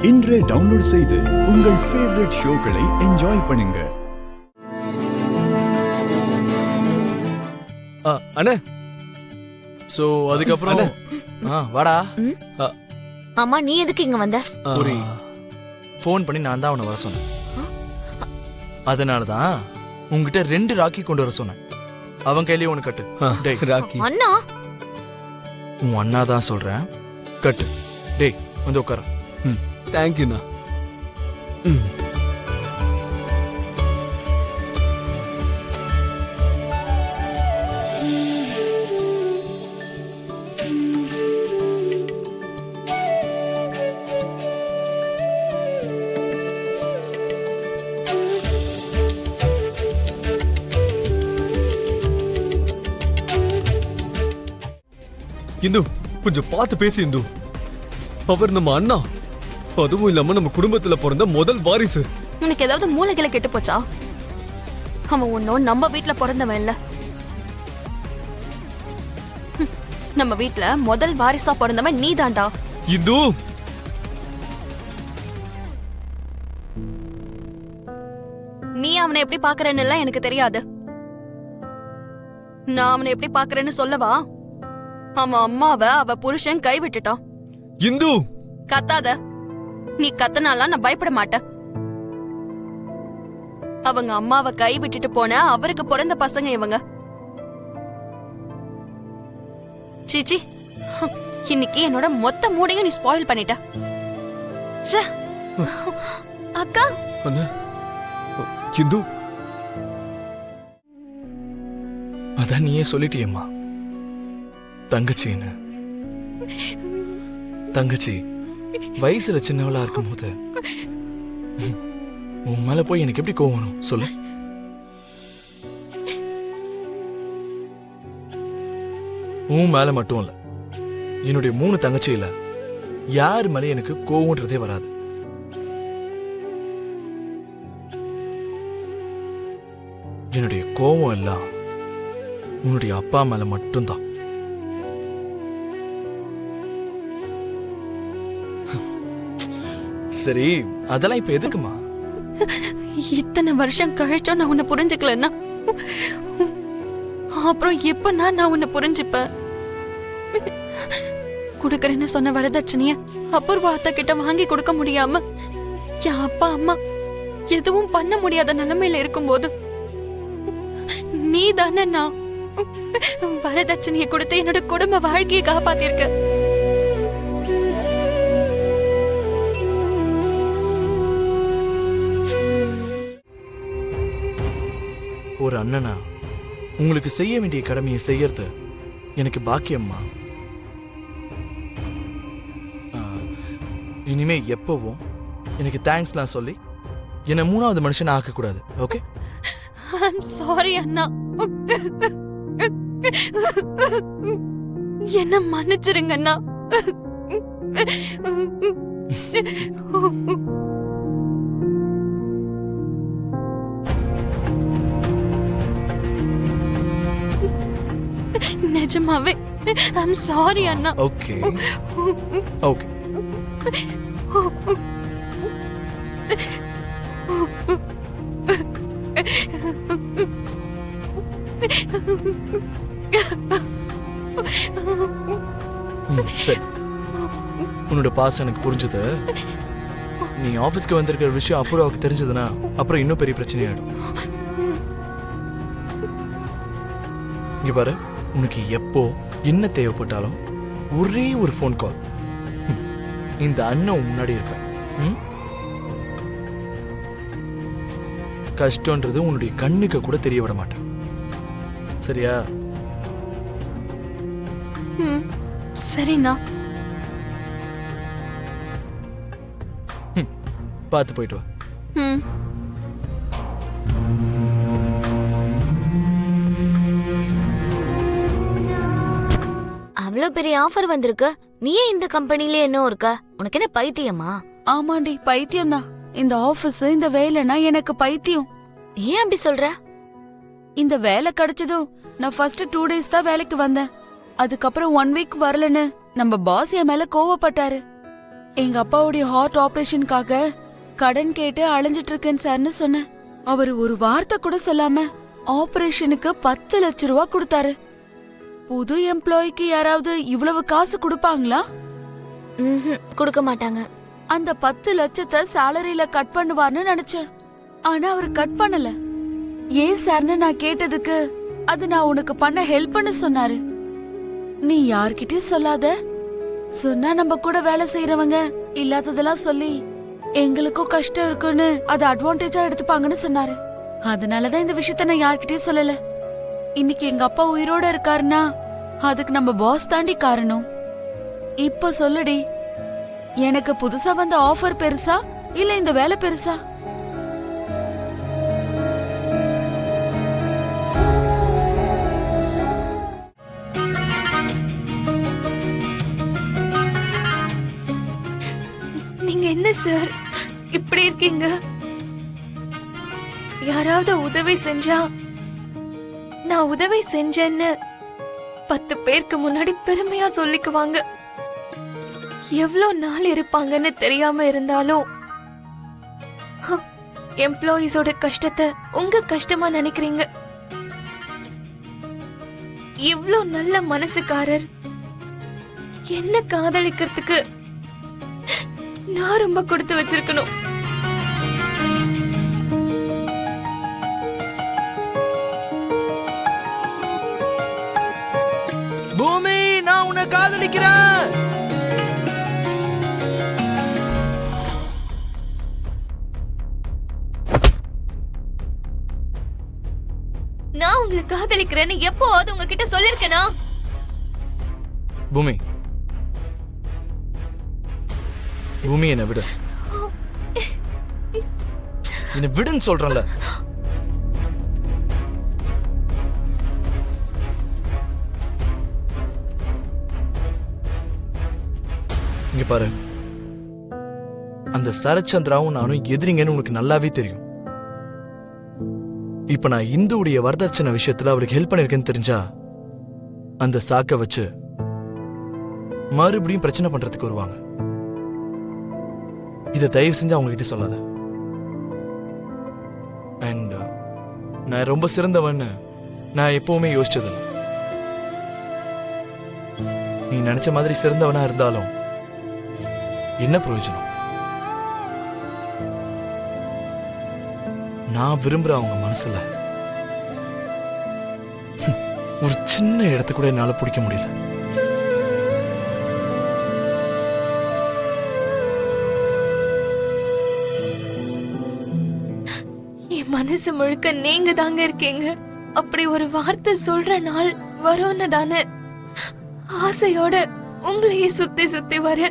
இன்றே டவுன்லோட் செய்து உங்கள் ஃபேவரட் ஷோக்களை என்ஜாய் பண்ணுங்க. அண்ணே, சோ அதுக்கப்புறம் வாடா. அம்மா, நீ எதுக்கு இங்க வந்த? ஒரு ஃபோன் பண்ணி நான் தான் அவனை வர சொன்னேன். அதனாலதான் உங்ககிட்ட 2 ராக்கி கொண்டு வர சொன்னேன். அவன் கையிலேயே ஒண்ணு கட்டு. டேய் ராக்கி. அண்ணா, உன் அண்ணா தான் சொல்றேன், கட்டு. டேய் வந்து உட்கார. தேங்க்யூண்ணா. இந்து, கொஞ்சம் பார்த்து பேசு இந்து. அவர் நம்ம அண்ணா, அதுவும் இல்லாம நம்ம குடும்பத்துல பிறந்த முதல் வாரிசு. உனக்கு ஏதாவது மூளைகளை கெட்டு போச்சா? அவன் ஒன்னும் நம்ம வீட்டுல பிறந்தவன் இல்ல. நம்ம வீட்டுல முதல் வாரிசா பிறந்தவன் நீ தாண்டா. இந்து, நீ அவனை எப்படி பாக்குறன்னு எல்லாம் எனக்கு தெரியாது. நான் அவனை எப்படி பாக்குறேன்னு சொல்லவா? அவன் அம்மாவை அவ புருஷன் கை விட்டுட்டான். இந்து கத்தாத. நீ கத்தனாலாம் நான் பயப்பட மாட்டேன். அவங்க அம்மாவை கை விட்டுட்டு போன அவருக்கு பிறந்த பசங்க இவங்க. சீச்சி, இன்னைக்கு என்னோட மொத்த மூடையும் நீ ஸ்பாயில் பண்ணிட்ட. அக்கா. இந்து, அதான் நீயே சொல்லிட்டியம்மா தங்கச்சின்னு. தங்கச்சி வயசுல சின்னவளா இருக்கும் போது உன் மேல போய் எனக்கு எப்படி கோவம் வரும் சொல்லு? உன் மேல மட்டும் இல்ல, என்னுடைய 3 தங்கச்சி இல்ல, யார் மேல எனக்கு கோவம்ன்றதே வராது. என்னுடைய கோவம் எல்லாம் உன்னுடைய அப்பா மேல மட்டும்தான். சரி, அதெல்லாம் இப்ப எதுக்குமா? இத்தனை வருஷம் கழிச்சோம் நான் உன்னை புரிஞ்சுக்கலன்னா அப்புறம் எப்ப நான் உன்னை புரிஞ்சுப்பேன்? குடுக்கறேன்னு சொன்ன வரதட்சணைய அபூர்வா அத்தா கிட்ட வாங்கி கொடுக்க முடியாம என் அப்பா அம்மா எதுவும் பண்ண முடியாத நிலைமையில இருக்கும்போது நீ தானே நான் வரதட்சணையை கொடுத்து என்னோட குடும்ப வாழ்க்கையை காப்பாத்திருக்க. ஒரு அண்ணனா உங்களுக்கு செய்ய வேண்டிய கடமையை செய்யறது எனக்கு பாக்கியம்மா. இனிமே எப்பவும் எனக்கு தேங்க்ஸ்லாம் சொல்லி என்னை 3வது மனுஷன் ஆக்க கூடாது. ஓகே? ஐம் சாரி அண்ணா. என்ன மன்னிச்சிருங்க அண்ணா. நிஜமாவே I'm sorry Anna. Okay okay. சரி, உன்னோட பாசம் எனக்கு புரிஞ்சது. நீ ஆபீஸ்க்கு வந்திருக்கிற விஷயம் அப்புறம் தெரிஞ்சதுன்னா அப்புறம் இன்னும் பெரிய பிரச்சனையாயிடும். இங்க பாரு, உனக்கு எப்போ என்ன தேவைப்பட்டாலும் ஒரே ஒரு ஃபோன் கால், இந்த அண்ணன் முன்னாடி இருப்பேன். கஷ்டம்ன்றது உன்னுடைய கண்ணுக்கு கூட தெரிய விட மாட்டேன். சரியா? சரிண்ணா. பார்த்து போயிட்டு வா. அவ்வளவு பெரிய ஆஃபர் வந்திருக்கு, நீயே இந்த கம்பெனில என்ன இருக்க? உனக்கு என்ன பைத்தியமா? ஆமாண்டி, பைத்தியம் தான். இந்த ஆபீஸ், இந்த வேலைனா எனக்கு பைத்தியம். ஏன் அப்படி சொல்ற? இந்த வேலை கிடைச்சதும் நான் ஃபர்ஸ்ட் 2 days தான் வேலைக்கு வந்தேன். அதுக்கப்புறம் 1 week வரலன்னு நம்ம பாஸ் என் மேல கோவப்பட்டாரு. எங்க அப்பாவுடைய ஹார்ட் ஆபரேஷனுக்காக கடன் கேட்டு அலைஞ்சிட்டு இருக்கேன் சார்னு சொன்னேன். அவர் ஒரு வார்த்தை கூட சொல்லாம ஆபரேஷனுக்கு 10 லட்சம் ரூபாய் கொடுத்தாரு. புது எம்ப்ளாய்க்கு யாராவது இவ்வளவு காசு கொடுப்பாங்களா? கொடுக்க மாட்டாங்க. அந்த 10 லட்சத்தை சாலரியில கட் பண்ணுவார்னு நினைச்சேன். ஆனா அவர் கட் பண்ணல. ஏன் சார்னு நான் கேட்டதுக்கு அது நான் உனக்கு பண்ண ஹெல்ப்னு சொன்னாரு. நீ யார்கிட்டயும் சொல்லாத, சொன்னா நம்ம கூட வேலை செய்யறவங்க இல்லாததெல்லாம் சொல்லி எங்களுக்கும் கஷ்டம் இருக்குன்னு அது அட்வான்டேஜா எடுத்துப்பாங்கன்னு சொன்னாரு. அதனாலதான் இந்த விஷயத்த நான் யார்கிட்டயும் சொல்லல. இன்னைக்கு எங்க அப்பா உயிரோட இருக்காருன்னா அதுக்கு நம்ம பாஸ் தாண்டி காரணம். இப்ப சொல்லுடி, எனக்கு புதுசா வந்த ஆஃபர் பெருசா இல்ல இந்த வேலை பெருசா? நீங்க என்ன சார் இப்படி இருக்கீங்க? யாராவது உதவி செஞ்சா நான் உதவி செஞ்சேன்னு 10 பேருக்கு முன்னாடி பெருமையா சொல்லிக்குவாங்க. எவ்வளோ நாள் இருப்பாங்கன்னு தெரியாம இருந்தாலும் எம்ப்ளாயீஸோட கஷ்டத்தை உங்க கஷ்டமா நினைக்கிறீங்க. இவ்ளோ நல்ல மனசுக்காரர் என்ன காதலிக்கிறதுக்கு நான் ரொம்ப கொடுத்து வச்சிருக்கணும். பூமி, நான் உன்னை காதலிக்கிறேன். நான் உங்களை காதலிக்கிறேன்னு எப்போது உங்ககிட்ட சொல்லிருக்கேனா? பூமி, பூமி என்னை விடு. என்னை விடுன்னு சொல்றேன்ல. இங்க பாரு, அந்த சரச்சந்திராவும் நானும் எதிரிங்கன்னு உனக்கு நல்லாவே தெரியும். இப்ப நான் இந்துவுடைய வரதட்சணை விஷயத்துல அவளுக்கு ஹெல்ப் பண்ணிருக்கேன்னு தெரிஞ்சா அந்த சாக்க வச்சு மறுபடியும் பிரச்சனை பண்றதுக்கு வருவாங்க. இதை தயவு செஞ்சு அவங்க கிட்ட சொல்லாத. அண்ட் நான் ரொம்ப சிறந்தவன்னு நான் எப்பவுமே யோசிச்சதில்லை. நீ நினைச்ச மாதிரி சிறந்தவனா இருந்தாலும் என்ன பிரயோஜனம்? நான் விரும்புற அவங்க மனசுல ஒரு சின்ன இடத்த கூட என்னால பிடிக்க முடியல. என் மனசு முழுக்க நீங்க தாங்க இருக்கீங்க. அப்படி ஒரு வார்த்தை சொல்ற நாள் வரும்னு தானே ஆசையோட உங்களையே சுத்தி சுத்தி வர